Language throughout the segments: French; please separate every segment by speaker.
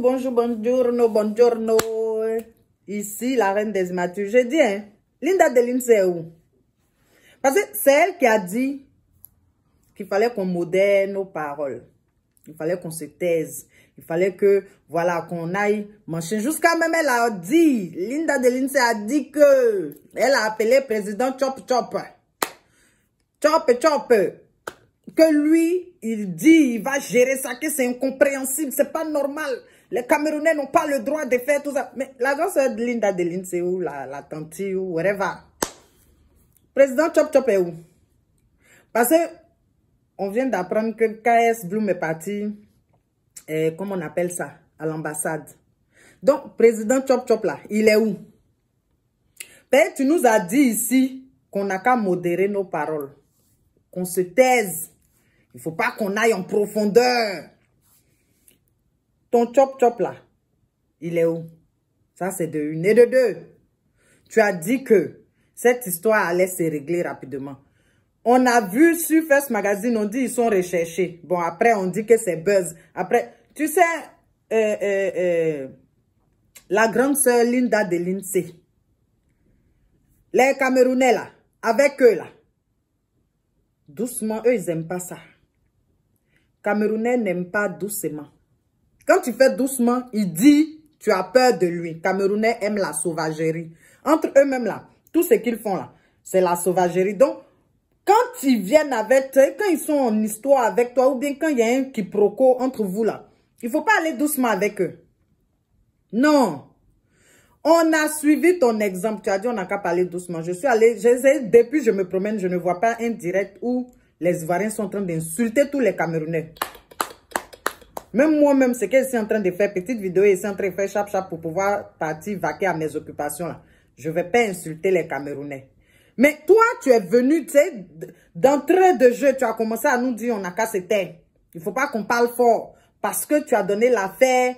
Speaker 1: bonjour, buongiorno, buongiorno. Ici, la reine des immatures. Je dis, hein, Linda Deline, c'est où? Parce que c'est elle qui a dit qu'il fallait qu'on modère nos paroles. Il fallait qu'on se taise. Il fallait que, voilà, qu'on aille manger. Jusqu'à même, elle a dit, Linda Deline a dit que, elle a appelé président Chop Chop. Chop Chop. Que lui, il dit, il va gérer ça, que c'est incompréhensible, c'est pas normal. Les Camerounais n'ont pas le droit de faire tout ça. Mais la grande sœur de Linda Deline, c'est où? La tante ou whatever. Président Chop Chop est où? Parce que on vient d'apprendre que KS Bloom est parti, comment on appelle ça, à l'ambassade. Donc, président Chop Chop là, il est où? Peut-être tu nous as dit ici qu'on n'a qu'à modérer nos paroles. Qu'on se taise. Il ne faut pas qu'on aille en profondeur. Ton Chop Chop là, il est où? Ça c'est de une. Et de deux, tu as dit que cette histoire allait se régler rapidement. On a vu sur First Magazine, on dit ils sont recherchés. Bon, après on dit que c'est buzz. Après, tu sais, la grande sœur Linda Deline, les Camerounais là, avec eux là, doucement, eux ils n'aiment pas ça. Camerounais n'aiment pas doucement. Quand tu fais doucement, il dit, tu as peur de lui. Camerounais aiment la sauvagerie. Entre eux-mêmes là, tout ce qu'ils font là, c'est la sauvagerie. Donc, quand ils viennent avec toi, quand ils sont en histoire avec toi, ou bien quand il y a un quiproquo entre vous là, il ne faut pas aller doucement avec eux. Non. On a suivi ton exemple. Tu as dit, on n'a qu'à parler doucement. Je suis allé, depuis je me promène, je ne vois pas un direct où les Ivoiriens sont en train d'insulter tous les Camerounais. Même moi-même, c'est que je suis en train de faire petite vidéo et je suis en train de faire chap-chap pour pouvoir partir vaquer à mes occupations là. Je ne vais pas insulter les Camerounais. Mais toi, tu es venu, tu sais, d'entrée de jeu, tu as commencé à nous dire on n'a qu'à se taire. Il ne faut pas qu'on parle fort parce que tu as donné l'affaire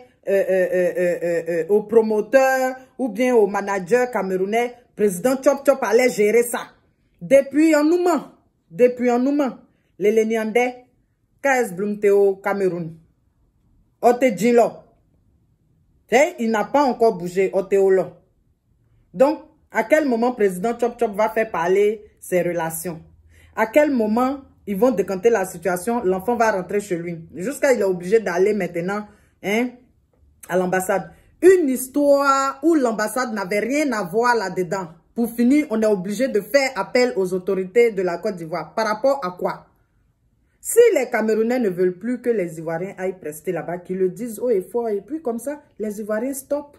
Speaker 1: au promoteur ou bien au manager camerounais. Président Chop Chop allait gérer ça. Depuis un moment. Depuis un moment. Les Léniandais, KS Bloom au Cameroun. Ote Djilo. Il n'a pas encore bougé. Oteolo. Donc, à quel moment président Chop Chop va faire parler ses relations? À quel moment ils vont décanter la situation? L'enfant va rentrer chez lui. Jusqu'à il est obligé d'aller maintenant hein, à l'ambassade. Une histoire où l'ambassade n'avait rien à voir là-dedans. Pour finir, on est obligé de faire appel aux autorités de la Côte d'Ivoire. Par rapport à quoi? Si les Camerounais ne veulent plus que les Ivoiriens aillent prester là-bas, qu'ils le disent haut et fort, et puis comme ça, les Ivoiriens stoppent.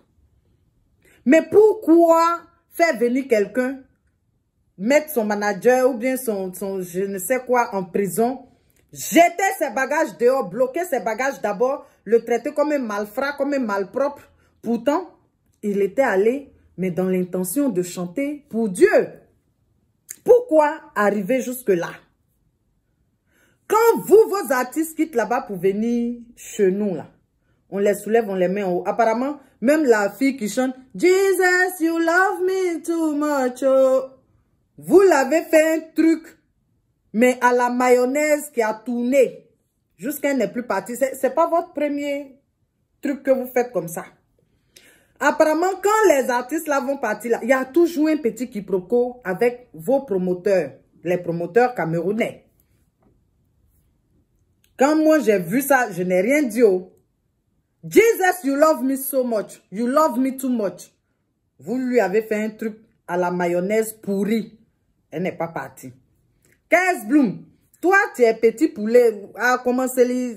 Speaker 1: Mais pourquoi faire venir quelqu'un, mettre son manager ou bien son je ne sais quoi en prison, jeter ses bagages dehors, bloquer ses bagages d'abord, le traiter comme un malfrat, comme un malpropre. Pourtant, il était allé, mais dans l'intention de chanter pour Dieu. Pourquoi arriver jusque-là? Quand vous, vos artistes quittent là-bas pour venir chez nous, là, on les soulève, on les met en haut. Apparemment, même la fille qui chante « Jesus, you love me too much oh. » Vous l'avez fait un truc, mais à la mayonnaise qui a tourné jusqu'à n'est plus partie. C'est pas votre premier truc que vous faites comme ça. Apparemment, quand les artistes là vont partir, là, il y a toujours un petit quiproquo avec vos promoteurs, les promoteurs camerounais. Quand moi j'ai vu ça, je n'ai rien dit. Oh. Jesus, you love me so much. You love me too much. Vous lui avez fait un truc à la mayonnaise pourrie. Elle n'est pas partie. KS Bloom, toi, tu es petit poulet. A commencé,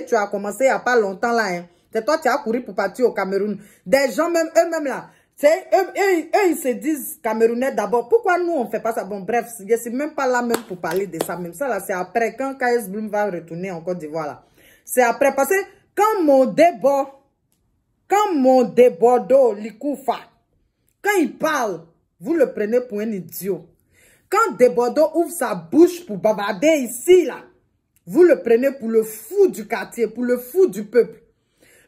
Speaker 1: tu as commencé il n'y a pas longtemps là. Hein. C'est toi qui as couru pour partir au Cameroun. Des gens, même eux-mêmes là. Eux, ils se disent Camerounais d'abord. Pourquoi nous, on ne fait pas ça? Bon, bref, je ne suis même pas là même pour parler de ça. Même ça, là, c'est après, quand KS Bloom va retourner en Côte d'Ivoire, là. C'est après, parce que quand mon débordo, Likoufa, quand il parle, vous le prenez pour un idiot. Quand Débordeaux ouvre sa bouche pour bavarder ici, là, vous le prenez pour le fou du quartier, pour le fou du peuple.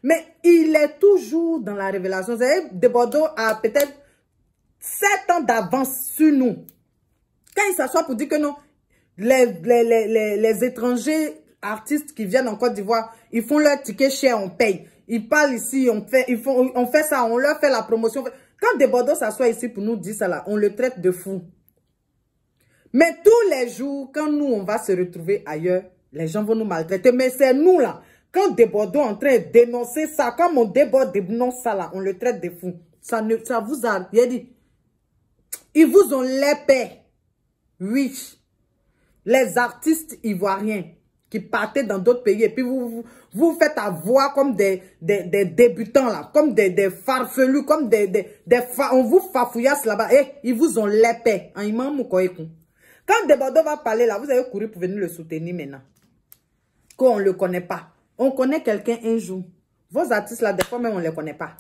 Speaker 1: Mais il est toujours dans la révélation. Vous savez, Débordeaux a peut-être 7 ans d'avance sur nous. Quand il s'assoit pour dire que non, les étrangers artistes qui viennent en Côte d'Ivoire, ils font leur ticket cher, on paye. ils parlent ici, on fait ça, on leur fait la promotion. Quand des Bordeaux s'assoient ici pour nous dire ça là, on le traite de fou. Mais tous les jours, quand nous, on va se retrouver ailleurs, les gens vont nous maltraiter. Mais c'est nous là. Quand des Bordeaux sont en train de dénoncer ça, comme on dénonce ça là, on le traite de fou. Ça vous a rien dit. Ils vous ont l'épée. Oui. Les artistes ivoiriens qui partaient dans d'autres pays et puis vous faites avoir comme des débutants là, comme des farfelus, comme on vous fafouillasse là-bas. Et ils vous ont l'épée. Quand des Bordeaux va parler là, vous allez courir pour venir le soutenir maintenant. Qu'on ne le connaît pas. On connaît quelqu'un un jour. Vos artistes là, des fois même on ne les connaît pas.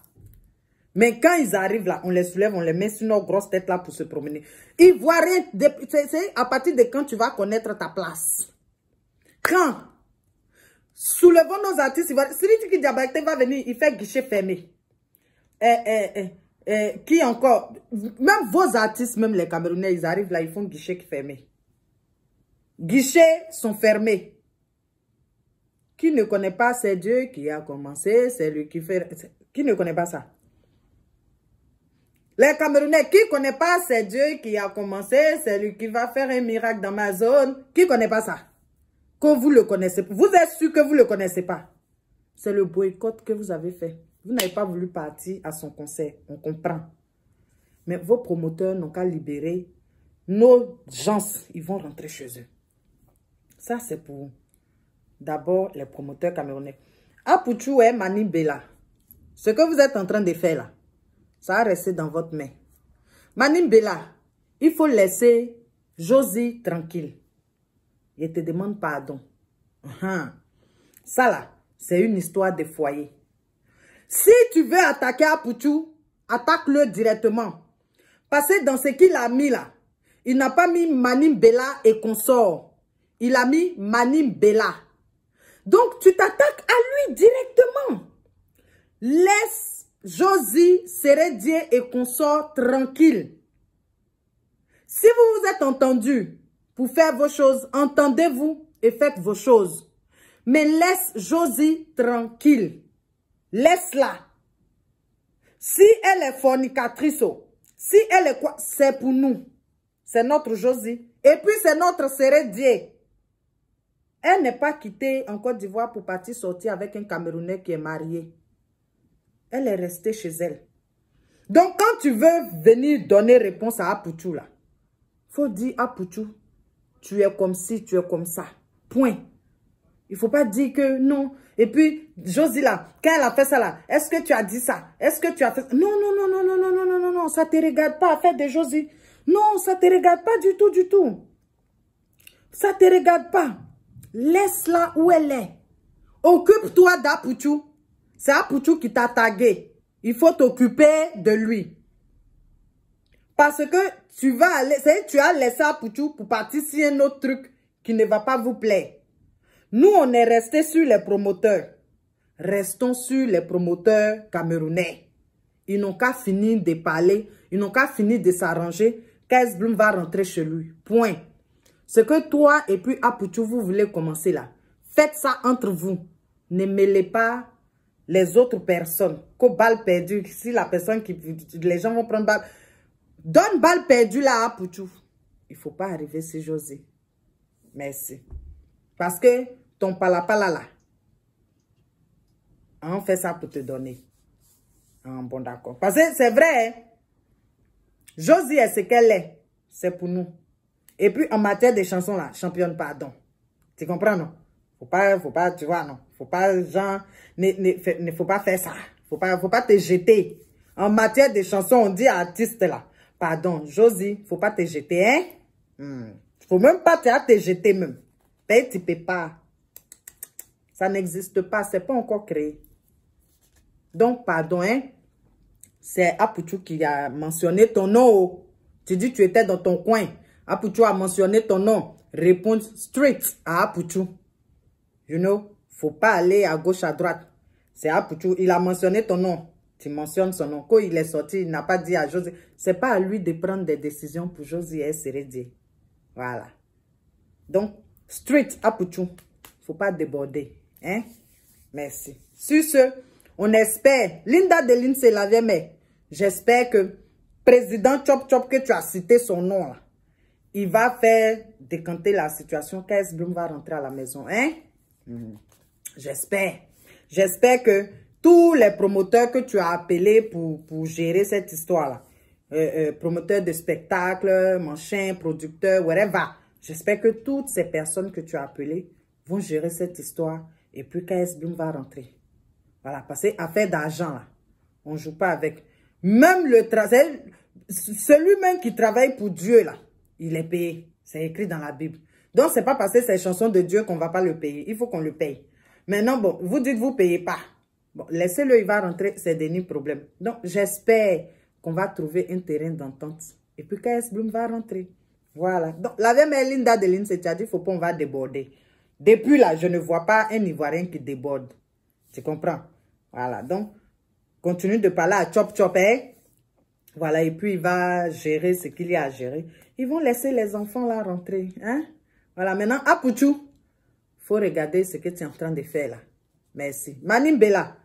Speaker 1: Mais quand ils arrivent là, on les soulève, on les met sur nos grosses têtes là pour se promener. Ils voient rien. C'est à partir de quand tu vas connaître ta place. Quand soulevons nos artistes, Siriti Diabaté va venir, il fait guichet fermé. Qui encore? Même vos artistes, même les Camerounais, ils arrivent là, ils font guichet fermé. Guichets sont fermés. Qui ne connaît pas, c'est Dieu qui a commencé, c'est lui qui fait... Qui ne connaît pas ça? Les Camerounais, qui ne connaît pas, c'est Dieu qui a commencé, c'est lui qui va faire un miracle dans ma zone. Qui ne connaît pas ça? Que vous le connaissez. Vous êtes sûr que vous ne le connaissez pas. C'est le boycott que vous avez fait. Vous n'avez pas voulu partir à son concert. On comprend. Mais vos promoteurs n'ont qu'à libérer nos gens. Ils vont rentrer chez eux. Ça, c'est pour d'abord les promoteurs camerounais. Apouchou et Mani Bella. Ce que vous êtes en train de faire là, ça va rester dans votre main. Mani Bella, il faut laisser Josie tranquille. Je te demande pardon. Ça là, c'est une histoire de foyer. Si tu veux attaquer Apouchou, attaque-le directement. Parce que dans ce qu'il a mis là, il n'a pas mis Mani Bella et consort. Il a mis Mani Bella. Donc, tu t'attaques à lui directement. Laisse Josie, Sérédier et consort tranquille. Si vous vous êtes entendus pour faire vos choses, entendez-vous et faites vos choses. Mais laisse Josie tranquille. Laisse-la. Si elle est fornicatrice, si elle est quoi, c'est pour nous. C'est notre Josie. Et puis c'est notre Sérédier. Elle n'est pas quittée en Côte d'Ivoire pour partir sortir avec un Camerounais qui est marié. Elle est restée chez elle. Donc, quand tu veux venir donner réponse à Apouchou, là, faut dire Apouchou, tu es comme ci, tu es comme ça. Point. Il ne faut pas dire que non. Et puis, Josie, là, quand elle a fait ça, là, est-ce que tu as dit ça? Est-ce que tu as fait ça? Non, non, non, non, non, non, non, non, non, non, ça ne te regarde pas, affaire de Josie. Non, ça ne te regarde pas du tout, du tout. Ça ne te regarde pas. Laisse-la où elle est. Occupe-toi d'Apouchou. C'est Apouchou qui t'a tagué. Il faut t'occuper de lui. Parce que tu vas aller, tu as laissé Apouchou pour partir sur un autre truc qui ne va pas vous plaire. Nous, on est resté sur les promoteurs. Restons sur les promoteurs camerounais. Ils n'ont qu'à finir de parler. Ils n'ont qu'à finir de s'arranger. Kez Bloom va rentrer chez lui. Point. Ce que toi et puis Apouchou, vous voulez commencer là. Faites ça entre vous. Ne mêlez pas les autres personnes. Qu'au balle perdu. Si la personne qui... Les gens vont prendre balle. Donne balle perdue là à Apouchou. Il ne faut pas arriver sur José. Merci. Parce que ton palapala là. On fait ça pour te donner. Bon d'accord. Parce que c'est vrai. Hein? Josie est ce qu'elle est. C'est pour nous. Et puis, en matière de chansons, là, championne, pardon. Tu comprends, non? Faut pas, tu vois, non? Faut pas, genre, ne faut pas faire ça. Faut pas te jeter. En matière de chansons, on dit à artiste, là. Pardon, Josie, faut pas te jeter, hein? Faut même pas te jeter, même. Tu peux pas. Ça n'existe pas. C'est pas encore créé. Donc, pardon, hein? C'est Apouchou qui a mentionné ton nom. Tu dis, tu étais dans ton coin. Apouchou a mentionné ton nom. Réponds straight à Apouchou. You know, faut pas aller à gauche, à droite. C'est Apouchou. Il a mentionné ton nom. Tu mentionnes son nom. Quand il est sorti, il n'a pas dit à Josie. C'est pas à lui de prendre des décisions pour Josie et Sérédier. Voilà. Donc, straight Apouchou. Faut pas déborder. Hein? Merci. Sur ce, On espère. Linda Deline, c'est la vieille mère. J'espère que président Chop Chop, que tu as cité son nom là, il va faire décanter la situation. KS Bloom va rentrer à la maison. Hein? J'espère. J'espère que tous les promoteurs que tu as appelés pour gérer cette histoire-là, promoteurs de spectacles, machin, producteurs, whatever, j'espère que toutes ces personnes que tu as appelées vont gérer cette histoire et puis KS Bloom va rentrer. Voilà, parce que affaire d'argent là, on ne joue pas avec. Même le travail, celui-même qui travaille pour Dieu là, il est payé. C'est écrit dans la Bible. Donc, c'est pas parce que c'est chanson de Dieu qu'on va pas le payer. Il faut qu'on le paye. Maintenant, bon, vous dites vous payez pas. Bon, laissez-le, il va rentrer, c'est des problèmes. Donc, j'espère qu'on va trouver un terrain d'entente. Et puis, KS Bloom va rentrer. Voilà. Donc, la vieille mère Linda Deline, c'est-à-dire, faut pas on va déborder. Depuis là, je ne vois pas un Ivoirien qui déborde. Tu comprends? Voilà. Donc, continue de parler à Chop Chop, hein? Voilà. Et puis, il va gérer ce qu'il y a à gérer. Ils vont laisser les enfants là rentrer. Hein? Voilà. Maintenant, Apouchou, faut regarder ce que tu es en train de faire là. Merci. Manim Bella,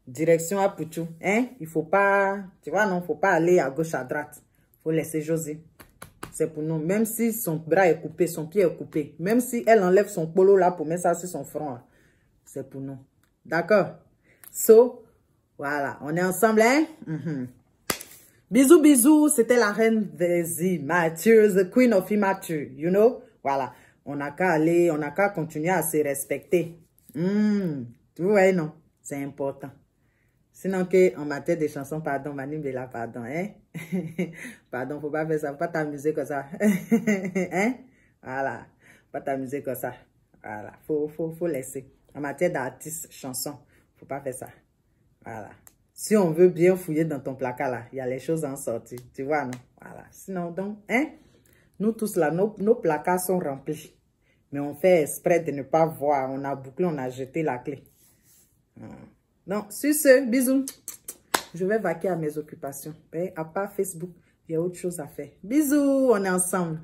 Speaker 1: direction Apouchou. Hein? Il faut pas, tu vois, non, faut pas aller à gauche, à droite. Faut laisser Josie. C'est pour nous. Même si son bras est coupé, son pied est coupé. Même si elle enlève son polo là pour mettre ça sur son front. C'est pour nous. D'accord? So, voilà. On est ensemble, hein? Bisous, bisous. C'était la reine des immatures, the queen of immature. You know? Voilà. On n'a qu'à aller, on n'a qu'à continuer à se respecter. Tu vois, non? C'est important. Sinon que en matière de chansons, pardon, Manim Bella, pardon, hein? Pardon, faut pas faire ça, faut pas t'amuser comme ça. Hein? Voilà. Pas t'amuser comme ça. Voilà. Faut laisser. En matière d'artiste, chanson, faut pas faire ça. Voilà. Si on veut bien fouiller dans ton placard là, il y a les choses à en sortir. Tu vois, non? Voilà. Sinon, donc, hein? Nous tous là, nos placards sont remplis. Mais on fait exprès de ne pas voir. On a bouclé, on a jeté la clé. Donc, sur ce, bisous. Je vais vaquer à mes occupations. À part Facebook, il y a autre chose à faire. Bisous, on est ensemble.